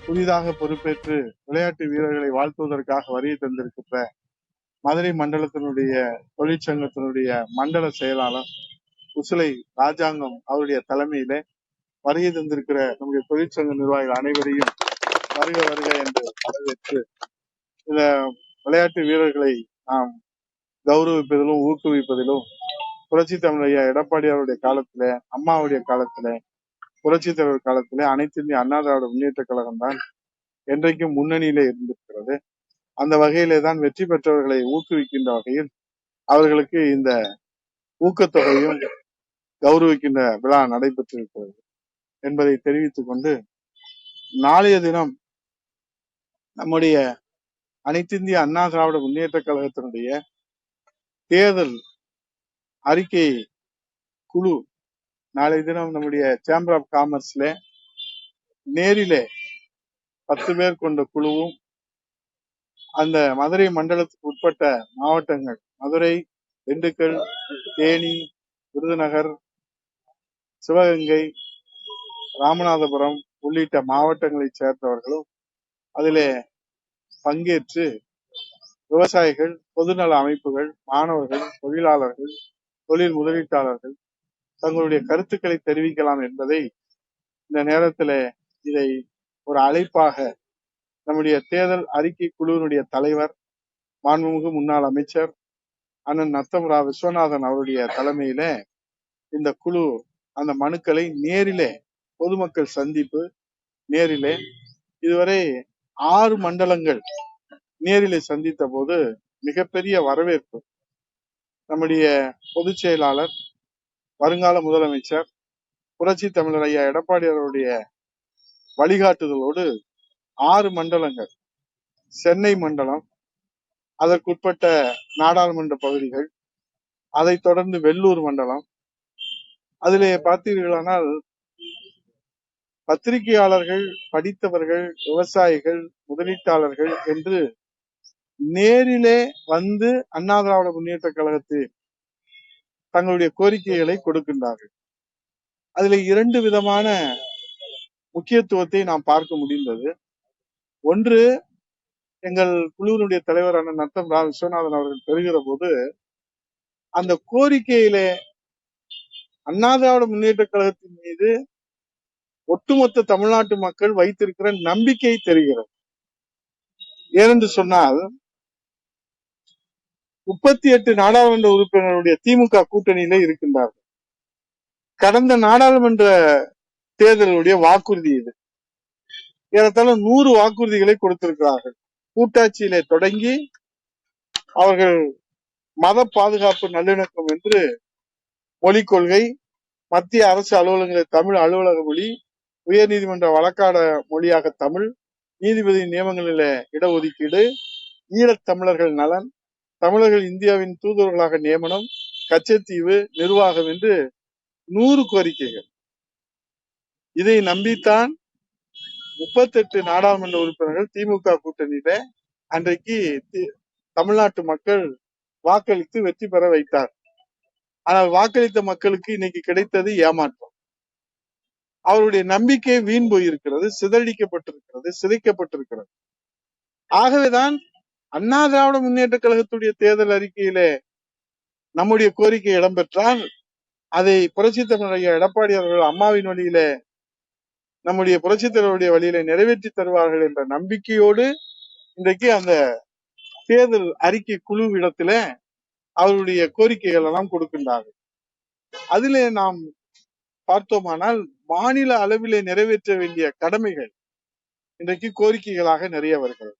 புதிதாக பொறுப்பேற்று விளையாட்டு வீரர்களை வாழ்த்துவதற்காக வருகை தந்திருக்கின்ற மதுரை மண்டலத்தினுடைய தொழிற்சங்கத்தினுடைய மண்டல செயலாளர் குசுலை ராஜாங்கம் அவருடைய தலைமையிலே வருகை தந்திருக்கிற நம்முடைய தொழிற்சங்க நிர்வாகிகள் அனைவரையும் வருக வருக என்று வரவேற்று இந்த விளையாட்டு வீரர்களை நாம் கௌரவிப்பதிலும் ஊக்குவிப்பதிலும் புரட்சி தமிழ் ஐயா எடப்பாடியாருடைய காலத்திலே, அம்மாவுடைய காலத்திலே, புரட்சி தலைவர் காலத்திலே அனைத்து இந்திய அண்ணா திராவிட முன்னேற்ற கழகம் தான் என்றைக்கும் முன்னணியிலே இருந்திருக்கிறது. அந்த வகையிலே தான் வெற்றி பெற்றவர்களை ஊக்குவிக்கின்ற வகையில் அவர்களுக்கு இந்த ஊக்கத்தொகையும் கௌரவிக்கின்ற விழா நடைபெற்றிருக்கிறது என்பதை தெரிவித்துக் கொண்டு, நாளைய தினம் நம்முடைய அனைத்து இந்திய அண்ணா திராவிட முன்னேற்ற கழகத்தினுடைய தேர்தல் அறிக்கை குழு நாளைய தினம் நம்முடைய சேம்பர் ஆஃப் காமர்ஸ்ல நேரிலே 10 பேர் கொண்ட குழுவும் அந்த மதுரை மண்டலத்துக்கு உட்பட்ட மாவட்டங்கள் மதுரை, திண்டுக்கல், தேனி, விருதுநகர், சிவகங்கை, ராமநாதபுரம் உள்ளிட்ட மாவட்டங்களை சேர்ந்தவர்களும் அதிலே பங்கேற்று விவசாயிகள், பொதுநல அமைப்புகள், மாணவர்கள், தொழிலாளர்கள், தொழில் முதலீட்டாளர்கள் தங்களுடைய கருத்துக்களை தெரிவிக்கலாம் என்பதை இந்த நேரத்தில் இதை ஒரு அழைப்பாக நம்முடைய தேர்தல் அறிக்கை குழுவினுடைய தலைவர், மாண்புமிகு முன்னாள் அமைச்சர் அண்ணன் நத்தம் ரா விஸ்வநாதன் அவருடைய தலைமையில இந்த குழு அந்த மனுக்களை நேரிலே பொதுமக்கள் சந்திப்பு நேரிலே இதுவரை 6 மண்டலங்கள் நேரிலே சந்தித்த போது மிகப்பெரிய வரவேற்பு. நம்முடைய பொதுச் செயலாளர், வருங்கால முதலமைச்சர் புரட்சி தமிழர் ஐயா எடப்பாடி அவருடைய வழிகாட்டுதலோடு 6 மண்டலங்கள், சென்னை மண்டலம், அதற்குட்பட்ட நாடாளுமன்ற பகுதிகள், அதை தொடர்ந்து வெள்ளூர் மண்டலம், அதிலே பார்த்தீர்களானால் பத்திரிகையாளர்கள், படித்தவர்கள், விவசாயிகள், முதலீட்டாளர்கள் என்று நேரிலே வந்து அண்ணா திராவிட முன்னேற்ற கழகத்தில் தங்களுடைய கோரிக்கைகளை கொடுக்கின்றார்கள். அதில் 2 விதமான முக்கியத்துவத்தை நாம் பார்க்க முடிந்தது. ஒன்று, எங்கள் குழுவினுடைய தலைவர் அண்ணன் நத்தம் ரா விஸ்வநாதன் அவர்கள் பெறுகிற போது அந்த கோரிக்கையிலே அண்ணா திராவிட முன்னேற்ற கழகத்தின் மீது ஒட்டுமொத்த தமிழ்நாட்டு மக்கள் வைத்திருக்கிற நம்பிக்கை தெரிகிறது. ஏனென்று சொன்னால் 38 நாடாளுமன்ற உறுப்பினர்களுடைய திமுக கூட்டணியிலே இருக்கின்றார்கள். கடந்த நாடாளுமன்ற தேர்தலுடைய வாக்குறுதி இது. ஏறத்தாழ 100 வாக்குறுதிகளை கொடுத்திருக்கிறார்கள். கூட்டாட்சியிலே தொடங்கி அவர்கள் மத பாதுகாப்பு நல்லிணக்கம் என்று மொழிக் கொள்கை, மத்திய அரசு அலுவலகங்களில் தமிழ் அலுவலக மொழி, உயர் நீதிமன்ற வழக்காட மொழியாக தமிழ், நீதிபதி நியமனங்களில இடஒதுக்கீடு, ஈழத் தமிழர்கள் நலன், தமிழர்கள் இந்தியாவின் தூதுவர்களாக நியமனம், கச்சத்தீவு நிர்வாகம் என்று 100 கோரிக்கைகள். இதை நம்பித்தான் 38 நாடாளுமன்ற உறுப்பினர்கள் திமுக கூட்டணியில அன்றைக்கு தமிழ்நாட்டு மக்கள் வாக்களித்து வெற்றி பெற வைத்தார். ஆனால் வாக்களித்த மக்களுக்கு இன்னைக்கு கிடைத்தது ஏமாற்றம். அவருடைய நம்பிக்கை வீண் போயிருக்கிறது, சிதறடிக்கப்பட்டிருக்கிறது, சிதைக்கப்பட்டிருக்கிறது. ஆகவேதான் அண்ணா திராவிட முன்னேற்ற கழகத்துடைய தேர்தல் அறிக்கையிலே நம்முடைய கோரிக்கை இடம்பெற்றால் அதை புரட்சி தமிழர் ஐயா எடப்பாடி அவர்கள் அம்மாவின் வழியிலே, நம்முடைய புரட்சி தலைவருடைய வழியிலே நிறைவேற்றி தருவார்கள் என்ற நம்பிக்கையோடு இன்றைக்கு அந்த தேர்தல் அறிக்கை குழு இடத்துல அவருடைய கோரிக்கைகள் எல்லாம் கொடுக்கின்றார்கள். அதிலே நாம் பார்த்தோமானால் மாநில அளவிலே நிறைவேற்ற வேண்டிய கடமைகள் இன்றைக்கு கோரிக்கைகளாக நிறைய வருகிறது.